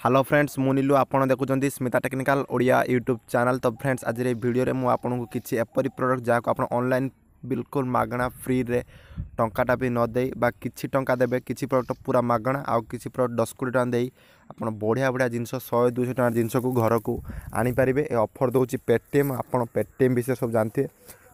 Hello friends मु नीलू आपन देखुं Smita technical Odia YouTube channel. तो फ्रेंड्स आज वीडियो रे मु आपन किसी एपरी प्रोडक्ट जहाँ आप ऑनलाइन बिल्कुल मागणा फ्री रे टंकाटा भी न दे बा किछि टंका देबे किछि प्रोडक्ट पूरा मागणा आउ किछि प्रोडक्ट 10 टका दे आप बढ़िया बढ़िया जिनस 100-200 टका जिनस को घर को आनी पारिबे। ए ऑफर दउछि पेटीएम। आप पेटीएम विषय सब जानते।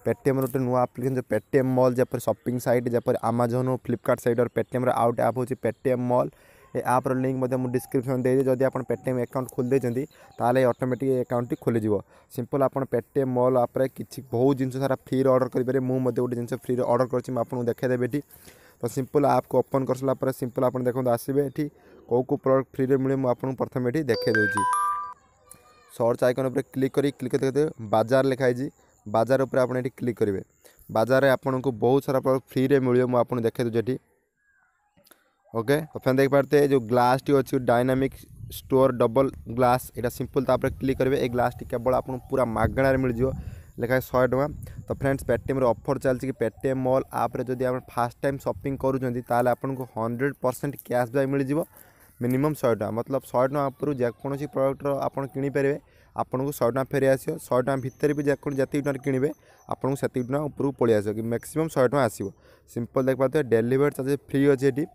पेटीएम गोटे नुआ आप्लिकेसन पेटीएम मॉल जपर शॉपिंग साइट जपर अमेजन और फ्लिपकार्ट साइट और पेटीएम आउट ऐप होछि पेटीएम मॉल। ए आप्र लिंक मुझे डिस्क्रिप्शन दे जदि आप पेटीएम अकाउंट खोल देते ताले ऑटोमेटिक अकाउंट खोल सिंपल आप पेटीएम मॉल आप्रे किसी बहुत जिन सारा फ्री ऑर्डर करेंगे। मुझे गोटे जिन फ्री ऑर्डर कर देखेदेवी ये तो सिंपल आप को ओपन कर सारा सिंपल आप देखते आसबे ये कौ कौ प्रोडक्ट फ्री मिले मुझे प्रथम ये देखे दूसरी सर्च आइकन पर क्लिक करते बाजार लिखाई बाजार उपर आप क्लिक करेंगे। बाजार में आपन को बहुत सारा प्रोडक्ट फ्री मिले मुझे देखे दूसरी ओके। तो फ्रेंड देख पाते जो ग्लास टी अच्छी डायनामिक स्टोर डबल ग्लास यहाँ सिंपल तापर क्लिक करेंगे। ए ग्लास टी केवल आप पूरा मागणार मिल लिखाए 100 टका। तो फ्रेंड्स पेटीएम ऑफर चलती कि पेटीएम मॉल आप्रे जब आप फास्ट टाइम शॉपिंग करूँ 100% कैशबैक मिल जाए मिनिमम 100 टका मतलब 100 टका उपरू जेकोसी प्रोडक्ट आप किनीपर आपन को 100 टका फेरी आसो 100 टका भितर भी जी टका किणवे आपको से टका उपरू पलि आस कि मैक्सिमम 100 टका आसो। सिंपल देख पाते डेलीवर चार्ज फ्री अच्छे ये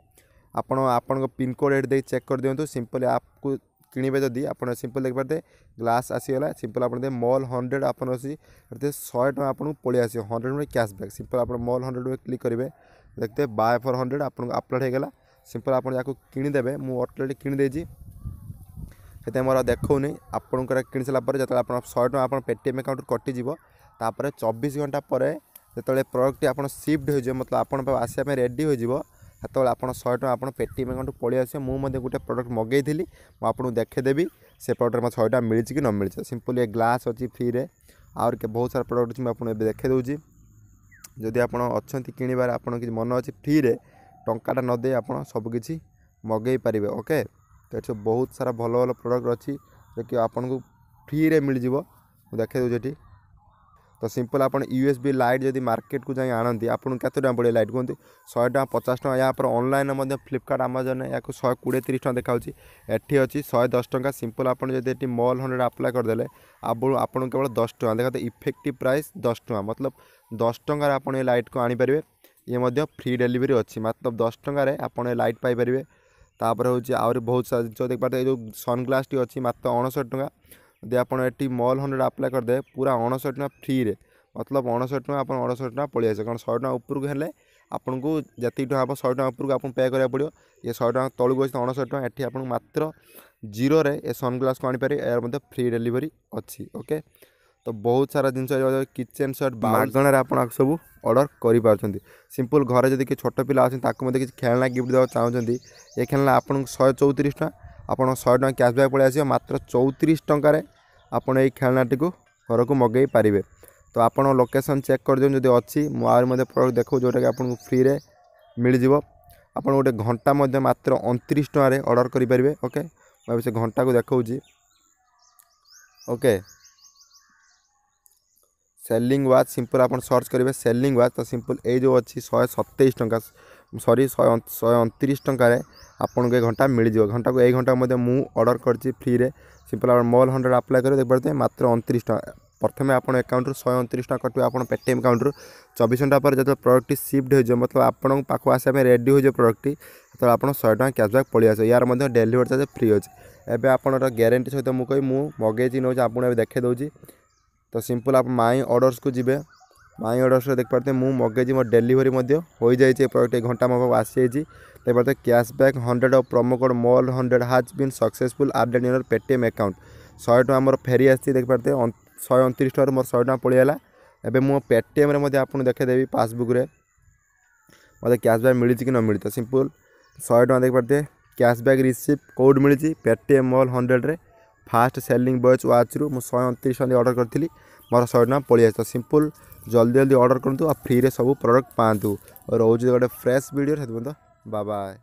आपण पिनकोड ये चेक कर दिंतु सिंपल आपको किणवे जदि आप सिंपल देख पाते ग्लास आसीगला सिंपल आप मॉल 100 आप 100 टका आपको पलि आस 100 कैशबैक सिंपल आप मॉल 100 में क्लिक करेंगे देखते बाय फॉर 100 आपको अपलोड होगा सिंपल आप किणीदेवे मुझे ऑलरेडी किणीदे से मोर देखनी आपंकर कि सारापर जो आप 100 टका आप पेटीएम अकाउंट कटिଯିବ तापर 24 घंटा पर जो प्रोडक्ट आप शिफ्ट हो मतलब आप आसापे रेडी हो तो आप 100 टका आप पेटीएम अकाउंट पलि आस मुझे गोटे प्रोडक्ट मगेली मुझे देखेदेवी से प्रोडक्ट मत 100 टका मिली कि न मिली। सिंपल ये ग्लास अच्छी फ्री रे आउर के बहुत सारा प्रोडक्ट अच्छी मुझे देखे दूसरी जदि आप अच्छा किणवार आप मन अच्छी फ्री रे टंकाटा नदे आप सबकि मगै पारे ओके। तो ये बहुत सारा भल भल प्रोडक्ट अच्छी जो कि आपको फ्री रे मिल जाव देखे दूसरी। तो सिंपल आप यूएसबी लाइट जब मार्केट को जाए आनती आपको केत टका पड़े लाइट कहते 100 टका 50 टका यहाँ पर ऑनलाइन फ्लिपकार्ट अमेजन या 120-130 टका देखा एटी अच्छी 110 टका सिंपल आप मॉल 100 अप्लाई करदे आपको केवल 10 टका देखते इफेक्टिव प्राइस 10 टका मतलब 10 टकर आप लाइट को आनीपर ये फ्री डेलीवरी अच्छी मतलब 10 टकर आप लाइट पाइपर। तापर हूँ आहरी बहुत सारा जिन देख पाते जो सनग्लास टी अच्छी मात्र 59 टका यदि आप मॉल 100 अप्लाई करदे पूरा 59 टका फ्री रे मतलब 59 टका आप 59 टका पलि आस कारण 100 टका उपरको हेले आपन को जति टका 100 टका उपरको आपन पे करा पड़ो ये 100 टका तलू अच्छे 59 टका एठी आपन मात्र जीरो रे ए सनग्लास को आनीपर यार फ्री डेलीवरी अच्छी ओके। तो बहुत सारा जिन किचेन सेट मागणार आप सब ऑर्डर कर सिंपल घर जब कि छोट पिला अच्छे खेलना गिफ्ट देवा चाहते ये खेलना आप 134 टका आप 100 टका कैशबैक पलि आस मात्र 34 टकर आपड़ ये खेलनाटी को घर को मगै पारे। तो आप लोकेशन चेक कर दिखाँ जब अच्छी मुझे प्रोडक्ट देखो जोटा कि आपको फ्री रे मिल जाव आप गोटे घंटा मात्र 29 टकर ऑर्डर करेंगे ओके। मैं से घंटा को देखा ओके सेलिंग वाच सिंपल आप सर्च करेंगे सेलिंग वाच तो सिंपल ये जो अच्छी 127 टका सॉरी 129 टकर आपन को घंटा मिल जाव घंटा को 1 घंटा मुझे ऑर्डर कर फ्री रे सिंपल आप मॉल 100 अप्लाई करें देख पाते मात्र 29 टका प्रथम आप अकाउंट 129 टका कटे आप पेटीएम अकाउंट 24 घंटा पर जो प्रोडक्ट शिफ्ट हो मतलब आपन पाक आसा रेडी हो प्रोडक्ट तो आप 100 टका कैशबैक पलि आस यार डेलीवर चार्ज फ्री अच्छे एवं आपन ग्यारंटी सहित मुझे मगेची नौ आपको देखे दूसरी। तो सिंपल आप माई ऑर्डर्स को जीवे माई ऑर्डर्स देख पाते मुझे मगेजी मो डेलीवरी हो जाए प्रोडक्ट 1 घंटा मो आसी देख पाते कैशबैक 100 और promo code mall 100 has been successful added in your Paytm account 100 टका मोर फेरी आसी देख पाते 129 टकर मोर 100 टका पड़ीगला एवं मो पेटीएम आपको देखेदेवी पासबुक रे मत कैशबैक मिली कि न मिली। तो सिंपल 100 टका देख पाते कैशबैक रिसीव कोड मिली पेटीएम मॉल 100 रे फास्ट सेलिंग बॉयज वाच रु 129 टका ऑर्डर करी मोर 100 टका पलि आस। तो सिंपल जल्दी जल्दी ऑर्डर करूँ और फ्री रे सब प्रोडक्ट पातु और रोज गोटे फ्रेश वीडियो बाय बाय।